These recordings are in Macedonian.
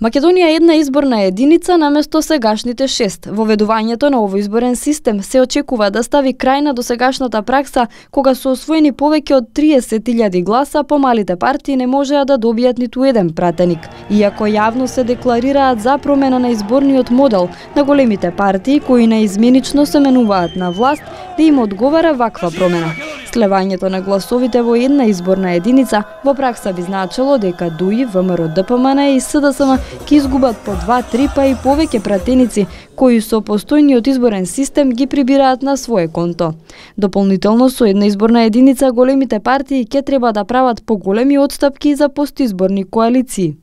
Македонија е една изборна единица наместо сегашните 6. Воведувањето на овој изборен систем се очекува да стави крај на досегашната пракса кога со освоени повеќе од 30.000 гласа помалите партии не можеа да добијат ниту еден пратеник. Иако јавно се декларираат за промена на изборниот модел, на големите партии кои наизменично се менуваат на власт, да им одговара ваква промена. Слевањето на гласовите во една изборна единица во пракса би значило дека ДУИ, ВМРО, ДПМН и СДСМ ќе изгубат по 2-3 па и повеќе пратеници кои со постојниот изборен систем ги прибираат на свое конто. Дополнително со една изборна единица големите партии ќе треба да прават поголеми отстапки за постизборни коалиции.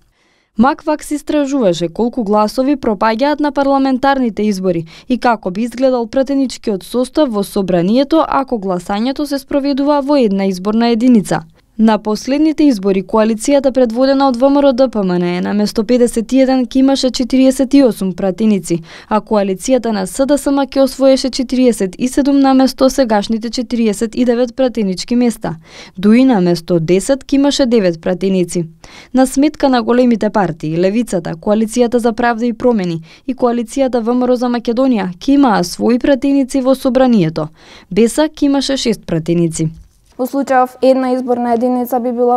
МакВакс истражуваше колку гласови пропаѓаат на парламентарните избори и како би изгледал пратеничкиот состав во собранието ако гласањето се спроведува во една изборна единица. На последните избори коалицијата предводена од ВМРО ДПМН наместо 51 ќе имаше 48 пратеници, а коалицијата на СДСМ ќе освоеше 47 наместо сегашните 49 пратенички места. ДУИ наместо 10 ќе имаше 9 пратеници. На сметка на големите партии, Левицата, Коалицијата за правда и промени и Коалицијата ВМРО за Македонија ќе имаа своји пратеници во собранието. БЕСА ќе имаше 6 пратеници. Во случајов една изборна единица би била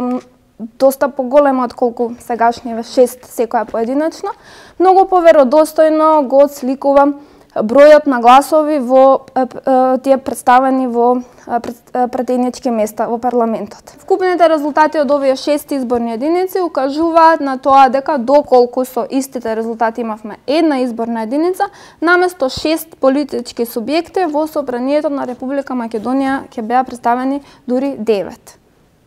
доста поголема од колку сегашниве 6 секоја поединечно. Многу поверодостојно го отсликува бројот на гласови во тие представени во пратенички места во парламентот. Вкупните резултати од овие 6 изборни единици укажуваат на тоа дека доколку со истите резултати имавме една изборна единица, наместо 6 политички субјекти во собранието на Република Македонија ќе беа представени дури 9.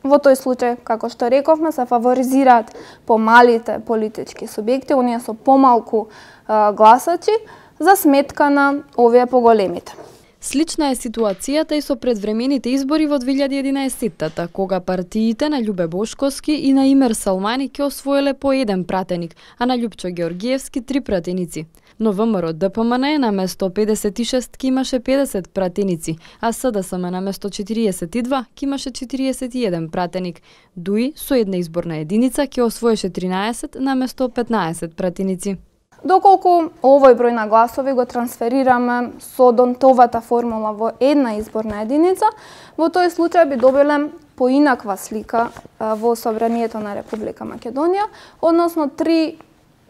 Во тој случај, како што рековме, се фаворизираат помалите политички субјекти, оние со помалку гласачи, за сметка на овие поголемите. Слична е ситуацијата и со предвремените избори во 2011-та, кога партиите на Љубе Бошковски и на Имер Салмани ќе освоиле по еден пратеник, а на Љупчо Георгиевски 3 пратеници. Но ВМРО ДПМН наместо 56 ќе имаше 50 пратеници, а СДСМ наместо 42 ќе имаше 41 пратеник. ДУИ со една изборна единица ќе освоеше 13 наместо 15 пратеници. Доколку овој број на гласови го трансферираме со Донтовата формула во една изборна единица, во тој случај би добиле поинаква слика во собранието на Република Македонија, односно 3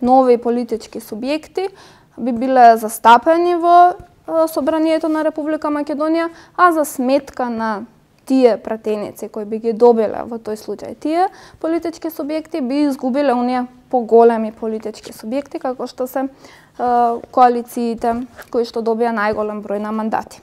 нови политички субјекти би биле застапени во собранието на Република Македонија, а за сметка на тие пратеници кои би ги добиле во тој случај тие политички субјекти би изгубиле оние поголеми политички субјекти како што се коалициите кои што добија најголем број на мандати.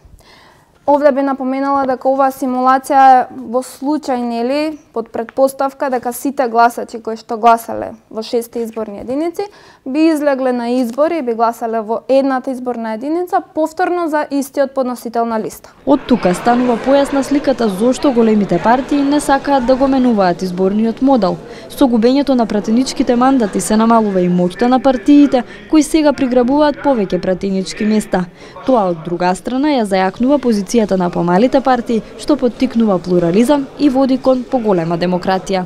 Овде би напоменала дека оваа симулација е во случај нели под претпоставка дека сите гласачи кои што гласале во 6 изборни единици би излегле на избори и би гласале во едната изборна единица повторно за истиот подносител на листа. Од тука станува појасна сликата зошто големите партии не сакаат да го менуваат изборниот модел. Со губењето на пратеничките мандати се намалува и моќта на партиите кои сега приграбуваат повеќе пратенички места. Тоа од друга страна ја зајакнува позицијата на помалите партии, што поттикнува плурализам и води кон поголема демократија.